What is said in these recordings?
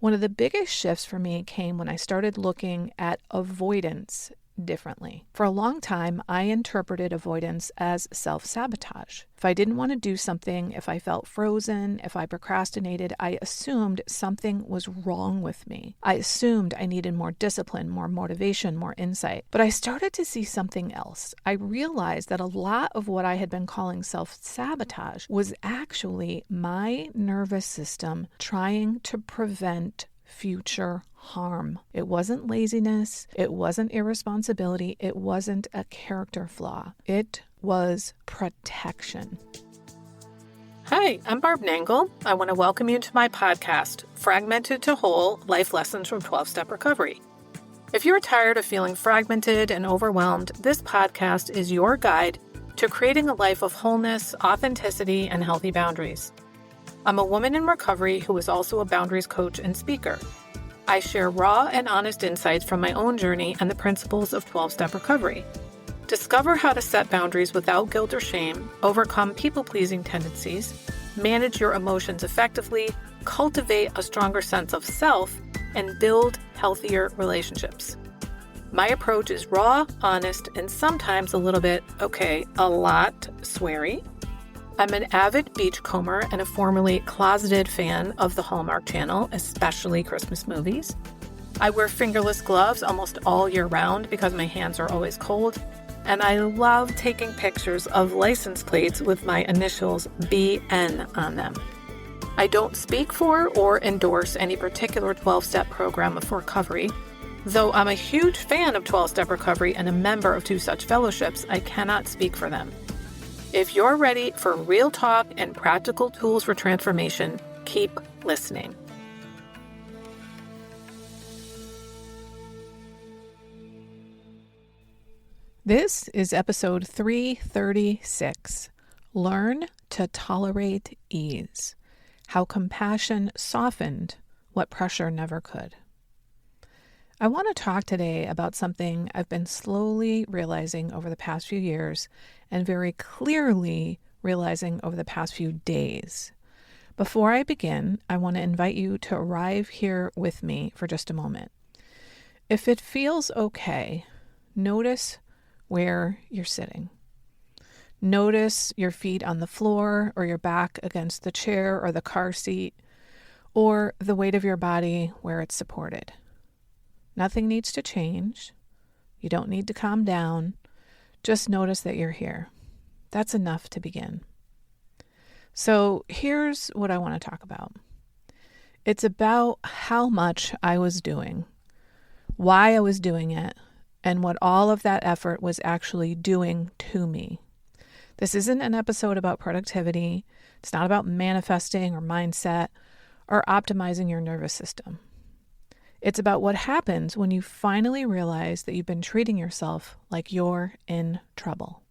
One of the biggest shifts for me came when I started looking at avoidance differently. For a long time, I interpreted avoidance as self-sabotage. If I didn't want to do something, if I felt frozen, if I procrastinated, I assumed something was wrong with me. I assumed I needed more discipline, more motivation, more insight. But I started to see something else. I realized that a lot of what I had been calling self-sabotage was actually my nervous system trying to prevent future harm. It wasn't laziness. It wasn't irresponsibility. It wasn't a character flaw. It was protection. Hi, I'm Barb Nangle. I want to welcome you to my podcast, Fragmented to Whole, Life Lessons from 12-Step Recovery. If you're tired of feeling fragmented and overwhelmed, this podcast is your guide to creating a life of wholeness, authenticity, and healthy boundaries. I'm a woman in recovery who is also a boundaries coach and speaker. I share raw and honest insights from my own journey and the principles of 12-step recovery. Discover how to set boundaries without guilt or shame, overcome people-pleasing tendencies, manage your emotions effectively, cultivate a stronger sense of self, and build healthier relationships. My approach is raw, honest, and sometimes a little bit, a lot sweary. I'm an avid beachcomber and a formerly closeted fan of the Hallmark Channel, especially Christmas movies. I wear fingerless gloves almost all year round because my hands are always cold, and I love taking pictures of license plates with my initials BN on them. I don't speak for or endorse any particular 12-step program for recovery. Though I'm a huge fan of 12-step recovery and a member of two such fellowships, I cannot speak for them. If you're ready for real talk and practical tools for transformation, keep listening. This is episode 336, Learn to Tolerate Ease, How Compassion Softened What Pressure Never Could. I want to talk today about something I've been slowly realizing over the past few years and very clearly realizing over the past few days. Before I begin, I want to invite you to arrive here with me for just a moment. If it feels okay, notice where you're sitting. Notice your feet on the floor or your back against the chair or the car seat, or the weight of your body where it's supported. Nothing needs to change. You don't need to calm down. Just notice that you're here. That's enough to begin. So here's what I want to talk about. It's about how much I was doing, why I was doing it, and what all of that effort was actually doing to me. This isn't an episode about productivity. It's not about manifesting or mindset or optimizing your nervous system. It's about what happens when you finally realize that you've been treating yourself like you're in trouble.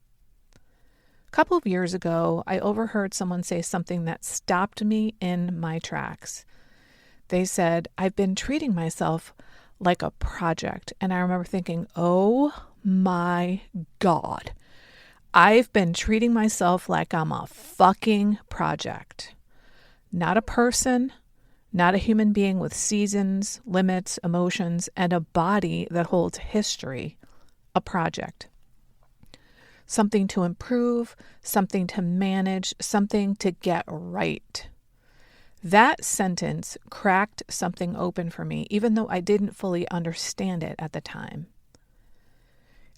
A couple of years ago, I overheard someone say something that stopped me in my tracks. They said, "I've been treating myself like a project." And I remember thinking, oh my God, I've been treating myself like I'm a fucking project. Not a person, not a human being with seasons, limits, emotions, and a body that holds history. A project. Something to improve, something to manage, something to get right. That sentence cracked something open for me, even though I didn't fully understand it at the time.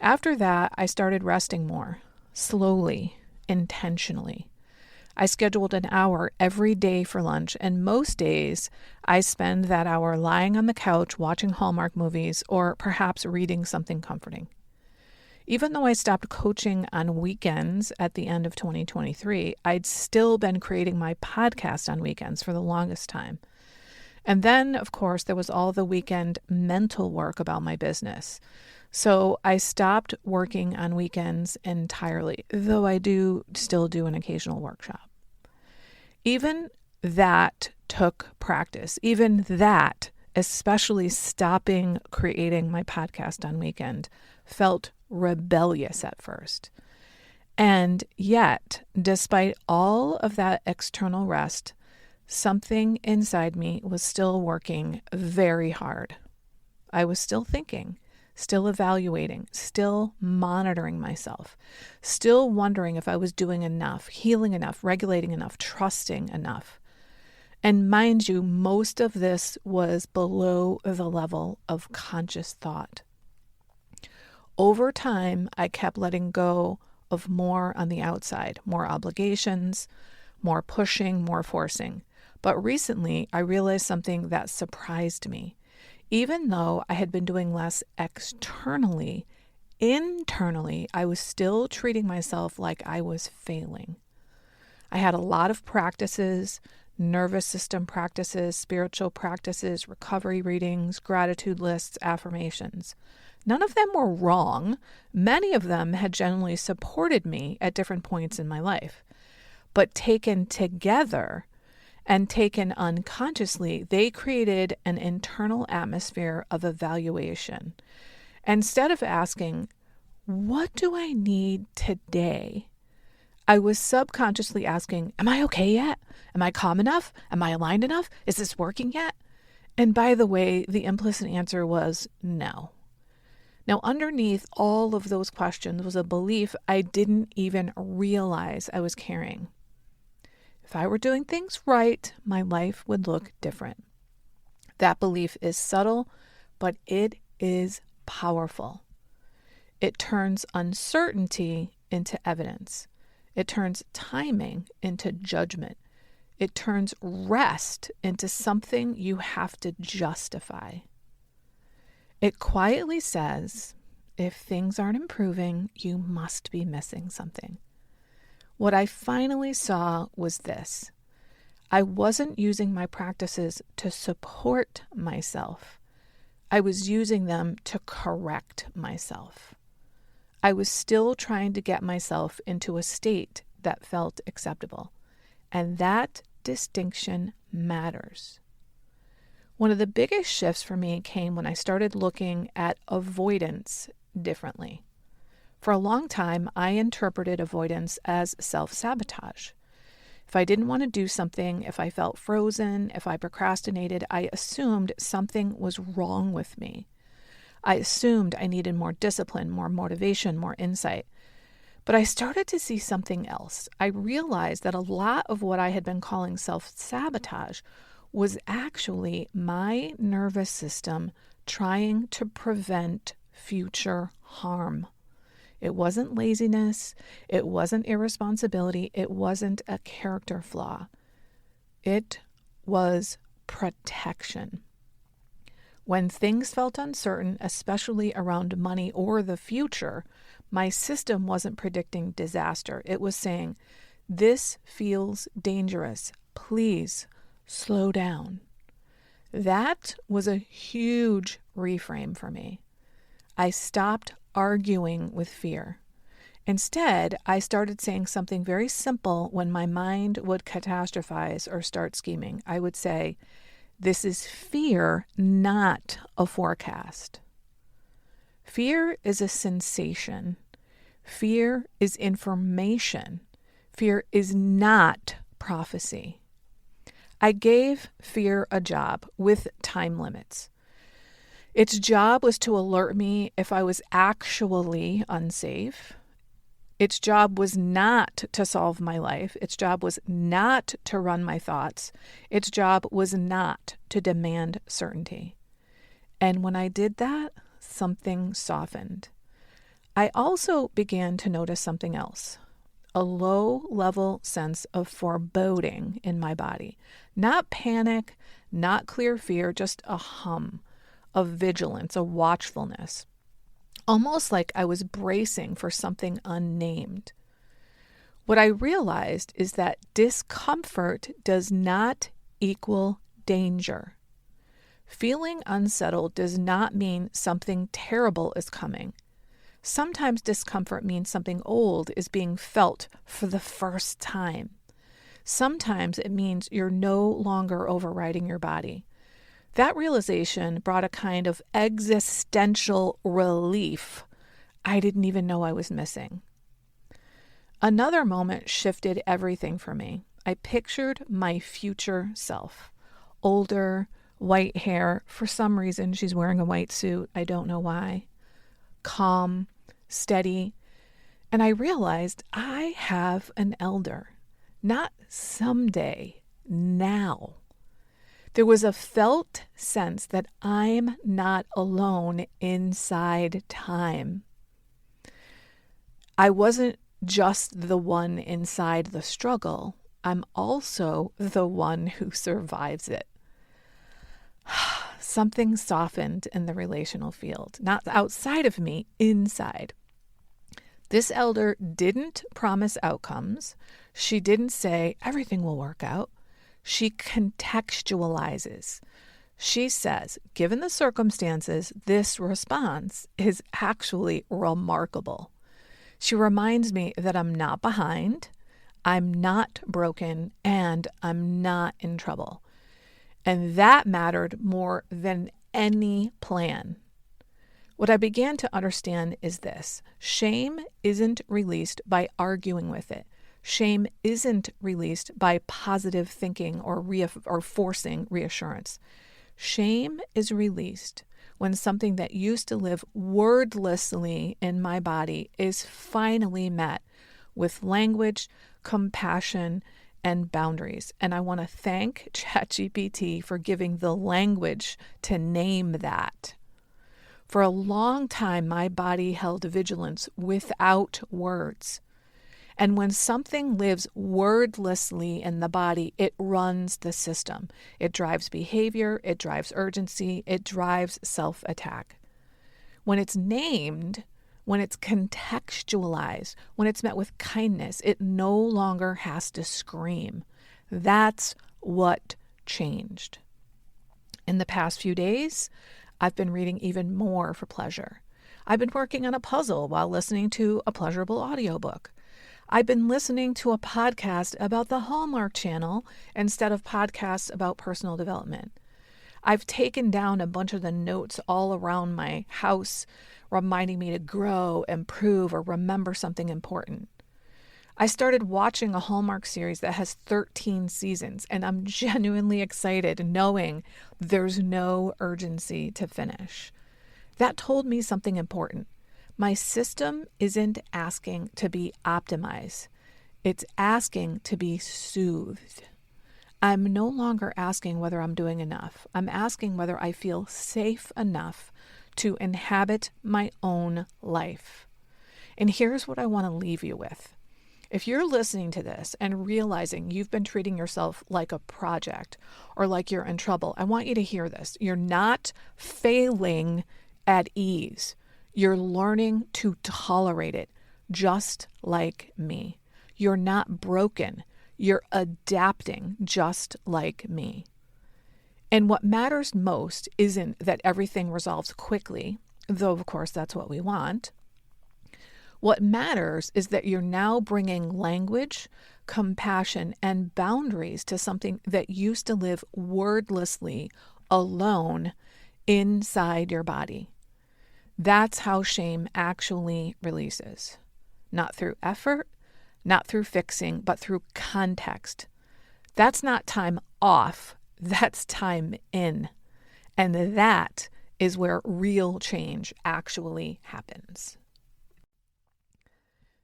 After that, I started resting more, slowly, intentionally. I scheduled an hour every day for lunch, and most days I spend that hour lying on the couch watching Hallmark movies or perhaps reading something comforting. Even though I stopped coaching on weekends at the end of 2023, I'd still been creating my podcast on weekends for the longest time. And then, of course, there was all the weekend mental work about my business. So I stopped working on weekends entirely, though I do still do an occasional workshop. Even that took practice. Even that, especially stopping creating my podcast on weekend, felt rebellious at first. And yet, despite all of that external rest, something inside me was still working very hard. I was still thinking, still evaluating, still monitoring myself, still wondering if I was doing enough, healing enough, regulating enough, trusting enough. And mind you, most of this was below the level of conscious thought. Over time, I kept letting go of more on the outside, more obligations, more pushing, more forcing. But recently, I realized something that surprised me. Even though I had been doing less externally, internally, I was still treating myself like I was failing. I had a lot of practices, nervous system practices, spiritual practices, recovery readings, gratitude lists, affirmations. None of them were wrong. Many of them had generally supported me at different points in my life. But taken together and taken unconsciously, they created an internal atmosphere of evaluation. Instead of asking, what do I need today? I was subconsciously asking, am I okay yet? Am I calm enough? Am I aligned enough? Is this working yet? And by the way, the implicit answer was no. Now, underneath all of those questions was a belief I didn't even realize I was carrying. If I were doing things right, my life would look different. That belief is subtle, but it is powerful. It turns uncertainty into evidence. It turns timing into judgment. It turns rest into something you have to justify. It quietly says, if things aren't improving, you must be missing something. What I finally saw was this. I wasn't using my practices to support myself. I was using them to correct myself. I was still trying to get myself into a state that felt acceptable. And that distinction matters. One of the biggest shifts for me came when I started looking at avoidance differently. For a long time, I interpreted avoidance as self-sabotage. If I didn't want to do something, if I felt frozen, if I procrastinated, I assumed something was wrong with me. I assumed I needed more discipline, more motivation, more insight. But I started to see something else. I realized that a lot of what I had been calling self-sabotage was actually my nervous system trying to prevent future harm. It wasn't laziness. It wasn't irresponsibility. It wasn't a character flaw. It was protection. When things felt uncertain, especially around money or the future, my system wasn't predicting disaster. It was saying, this feels dangerous. Please slow down. That was a huge reframe for me. I stopped arguing with fear. Instead, I started saying something very simple when my mind would catastrophize or start scheming. I would say, this is fear, not a forecast. Fear is a sensation. Fear is information. Fear is not prophecy. I gave fear a job with time limits. Its job was to alert me if I was actually unsafe. Its job was not to solve my life. Its job was not to run my thoughts. Its job was not to demand certainty. And when I did that, something softened. I also began to notice something else, a low-level sense of foreboding in my body. Not panic, not clear fear, just a hum of vigilance, a watchfulness. Almost like I was bracing for something unnamed. What I realized is that discomfort does not equal danger. Feeling unsettled does not mean something terrible is coming. Sometimes discomfort means something old is being felt for the first time. Sometimes it means you're no longer overriding your body. That realization brought a kind of existential relief I didn't even know I was missing. Another moment shifted everything for me. I pictured my future self, older, white hair. For some reason, she's wearing a white suit. I don't know why. Calm, steady. And I realized I have an elder, not someday, now. There was a felt sense that I'm not alone inside time. I wasn't just the one inside the struggle. I'm also the one who survives it. Something softened in the relational field, not outside of me, inside. This elder didn't promise outcomes. She didn't say everything will work out. She contextualizes. She says, given the circumstances, this response is actually remarkable. She reminds me that I'm not behind, I'm not broken, and I'm not in trouble. And that mattered more than any plan. What I began to understand is this: shame isn't released by arguing with it. Shame isn't released by positive thinking or forcing reassurance. Shame is released when something that used to live wordlessly in my body is finally met with language, compassion, and boundaries. And I want to thank ChatGPT for giving the language to name that. For a long time, my body held vigilance without words. And when something lives wordlessly in the body, it runs the system. It drives behavior, it drives urgency, it drives self-attack. When it's named, when it's contextualized, when it's met with kindness, it no longer has to scream. That's what changed. In the past few days, I've been reading even more for pleasure. I've been working on a puzzle while listening to a pleasurable audiobook. I've been listening to a podcast about the Hallmark Channel instead of podcasts about personal development. I've taken down a bunch of the notes all around my house, reminding me to grow, improve, or remember something important. I started watching a Hallmark series that has 13 seasons, and I'm genuinely excited knowing there's no urgency to finish. That told me something important. My system isn't asking to be optimized. It's asking to be soothed. I'm no longer asking whether I'm doing enough. I'm asking whether I feel safe enough to inhabit my own life. And here's what I want to leave you with. If you're listening to this and realizing you've been treating yourself like a project or like you're in trouble, I want you to hear this. You're not failing at ease. You're learning to tolerate it, just like me. You're not broken. You're adapting, just like me. And what matters most isn't that everything resolves quickly, though of course that's what we want. What matters is that you're now bringing language, compassion, and boundaries to something that used to live wordlessly alone inside your body. That's how shame actually releases. Not through effort, not through fixing, but through context. That's not time off, that's time in. And that is where real change actually happens.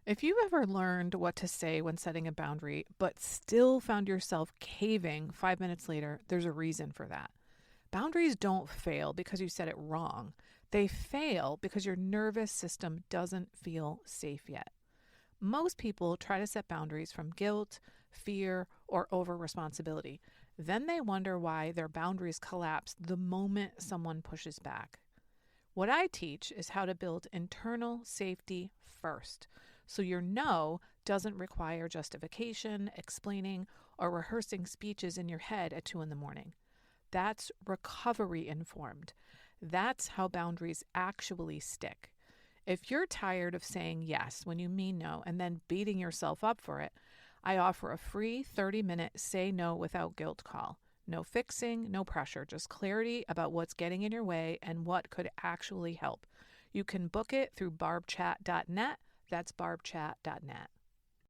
If you ever learned what to say when setting a boundary, but still found yourself caving 5 minutes later, there's a reason for that. Boundaries don't fail because you said it wrong. They fail because your nervous system doesn't feel safe yet. Most people try to set boundaries from guilt, fear, or over-responsibility. Then they wonder why their boundaries collapse the moment someone pushes back. What I teach is how to build internal safety first, so your no doesn't require justification, explaining, or rehearsing speeches in your head at 2 a.m. That's recovery informed. That's how boundaries actually stick. If you're tired of saying yes when you mean no and then beating yourself up for it, I offer a free 30-minute Say No Without Guilt call. No fixing, no pressure, just clarity about what's getting in your way and what could actually help. You can book it through barbchat.net. That's barbchat.net.